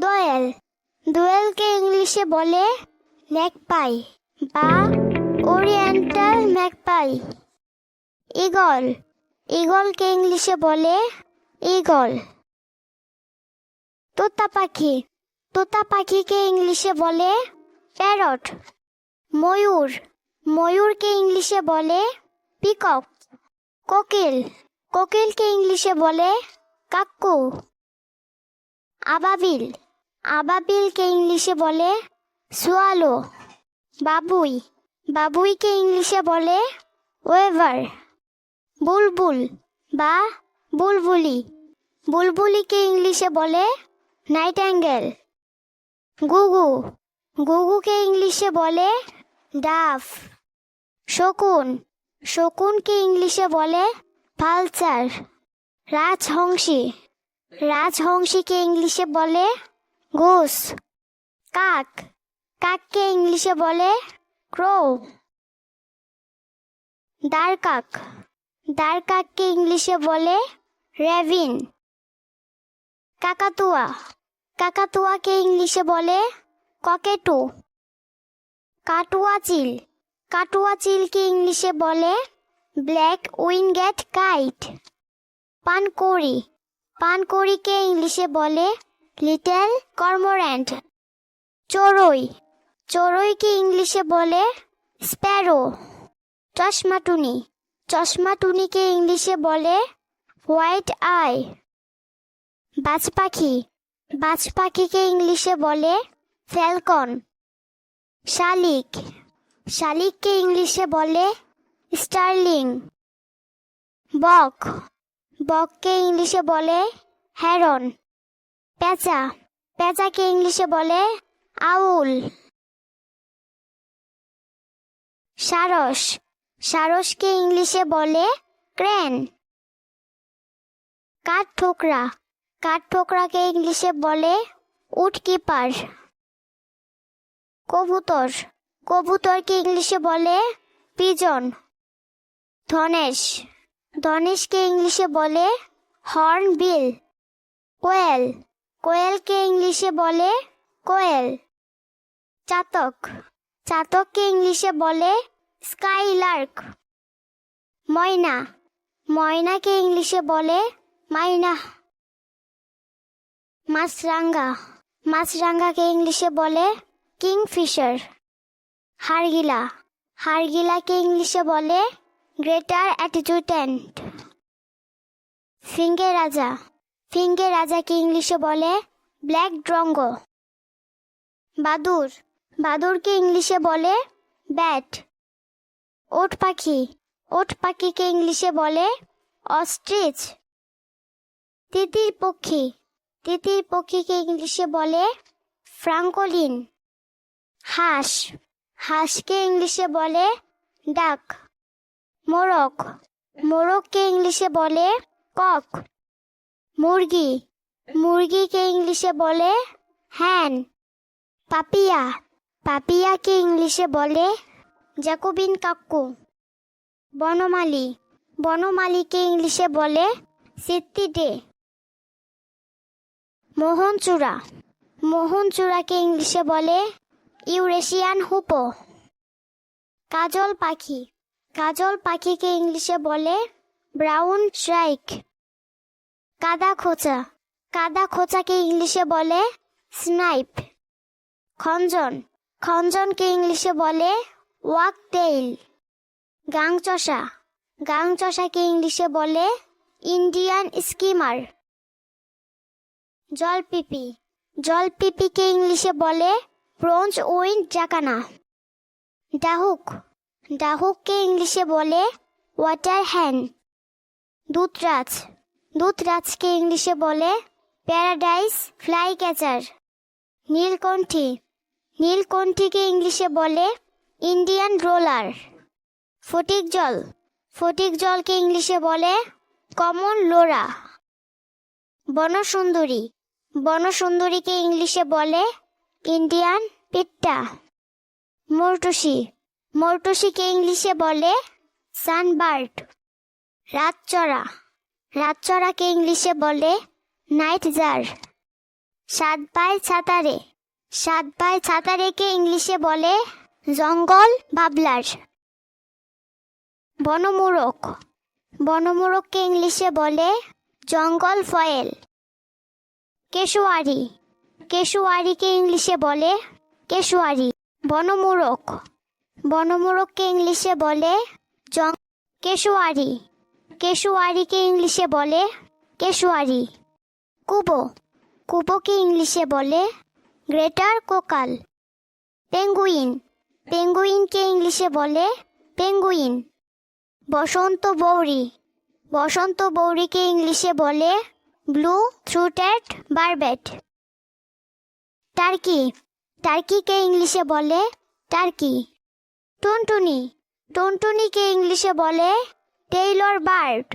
দোয়েল, দোয়েলকে ইংলিশে বলে ম্যাগপাই বা ওরিয়েন্টাল ম্যাগপাই। ঈগল, ঈগলকে ইংলিশে বলে ঈগল। তোতা পাখি, তোতা পাখিকে ইংলিশে বলে প্যারট। ময়ূর, ময়ূরকে ইংলিশে বলে পিকক। কোকিল, কোকিলকে ইংলিশে বলে কাক্কু। আবাবিল, আবাবিলকে ইংলিশে বলে সোয়ালো। বাবুই, বাবুইকে ইংলিশে বলে ওয়েভার। বুলবুল বা বুলবুলি, বুলবুলিকে ইংলিশে বলে নাইটেঙ্গেল। গুগু, গুগুকে ইংলিশে বলে ডাফ। শকুন, শকুনকে ইংলিশে বলে ভালচার। রাজহংসী, রাজহংসীকে ইংলিশে বলে ঘোষ। কাক, কাককে ইংলিশে বলে ক্রো। দারকাক, দারকাককে ইংলিশে বলে রেভিন। কাকাতুয়া, কাকাতুয়াকে ইংলিশে বলে ককেটু। কাটুয়া চিল, কাটুয়া চিলকে ইংলিশে বলে ব্ল্যাক উইংগেট কাইট। পানকৌড়ি, পানকৌড়িকে ইংলিশে বলে লিটল কর্মোরেন্ট। চড়ুই, চড়ুইকে ইংলিশে বলে স্প্যারো। চশমাটুনি, চশমাটুনিকে ইংলিশে বলে হোয়াইট আই। বাজ পাখি, বাজ পাখিকে ইংলিশে বলে ফ্যালকন। শালিক, শালিককে ইংলিশে বলে স্টার্লিং। বক, বককে ইংলিশে বলে হেরন। পেঁচা, পেঁচাকে ইংলিশে বলে আউল। সারস, সারসকে ইংলিশে বলে ক্রেন। কাঠঠোকরা, কাঠঠোকরাকে ইংলিশে বলে উডকিপার। কবুতর, কবুতরকে ইংলিশে বলে পিজন। ধনেশ, ধনেশকে ইংলিশে বলে হর্নবিল। কোয়েল, কোয়েলকে ইংলিশে বলে কোয়েল। চাতক, চাতককে ইংলিশে বলে স্কাইলার্ক। ময়না, ময়নাকে ইংলিশে বলে মাইনা। মাছরাঙা, মাছরাঙাকে ইংলিশে বলে কিংফিশার। হাড়গিলা, হাড়গিলাকে ইংলিশে বলে গ্রেটার অ্যাডজুট্যান্ট। ফিঙ্গে রাজা, ফিঙ্গে রাজাকে ইংলিশে বলে ব্ল্যাক ড্রঙ্গো। বাদুর, বাদুরকে ইংলিশে বলে ব্যাট। ওট পাখি, ওট পাখিকে ইংলিশে বলে অস্ট্রিচ। তিতির পক্ষী, তিতির পক্ষীকে ইংলিশে বলে ফ্রাঙ্কলিন। হাঁস, হাঁসকে ইংলিশে বলে ডাক। মোরগ, মোরগকে ইংলিশে বলে কক। মুরগি, মুরগিকে ইংলিশে বলে হ্যান। পাপিয়া, পাপিয়াকে ইংলিশে বলে জ্যাকোবিন কাক্কু। বনমালী, বনমালীকে ইংলিশে বলে সিত্তিডে। মোহনচূড়া, মোহনচূড়াকে ইংলিশে বলে ইউরেশিয়ান হুপো। কাজল পাখি, কাজল পাখিকে ইংলিশে বলে ব্রাউন শ্রাইক। কাদা খোঁচা, কাদা খোঁচাকে ইংলিশে বলে স্নাইপ। খঞ্জন, খঞ্জনকে ইংলিশে বলে ওয়াক টেইল। গাংচষা, গাংচষাকে ইংলিশে বলে ইন্ডিয়ান স্কিমার। জলপিপি, জলপিপিকে ইংলিশে বলে ব্রোঞ্জ উইন্ড জাকানা। ডাহুক, ডাহুককে ইংলিশে বলে ওয়াটার হ্যান। দুধরাজ, দুধরাজকে ইংলিশে বলে প্যারাডাইস ফ্লাই ক্যাচার। নীলকণ্ঠী, নীলকণ্ঠীকে ইংলিশে বলে ইন্ডিয়ান রোলার। ফটিক জল, ফটিক জলকে ইংলিশে বলে কমন লোরা। বনসুন্দরী, বনসুন্দরীকে ইংলিশে বলে ইন্ডিয়ান পিট্টা। মরটুসি, মরটুসিকে ইংলিশে বলে সানবার্ড। রাতচরা, রাতচরাকে ইংলিশে বলে নাইট জার। সাত ভাই ছাতারে। সাত ভাই ছাতারেকে ইংলিশে বলে জঙ্গল বাবলার। বনমূরক। বনমূরককে ইংলিশে বলে জঙ্গল ফয়েল। কেশোয়ারি। কেশোয়ারিকে ইংলিশে বলে কেশোয়ারি। বনমূরক। বনমূরককে ইংলিশে বলে কেশোয়ারি। কেশোয়ারিকে ইংলিশে বলে কেশোয়ারি। কুবো। কুবোকে ইংলিশে বলে গ্রেটার কোকাল। পেঙ্গুইন। পেঙ্গুইনকে ইংলিশে বলে পেঙ্গুইন। বসন্ত বৌরি। বসন্ত বৌরিকে ইংলিশে বলে ব্লু থ্রুটেড বারবেট। টার্কি। টার্কিকে ইংলিশে বলে টার্কি। টুনটুনি। টুনটুনিকে ইংলিশে বলে টেইলর বার্ড।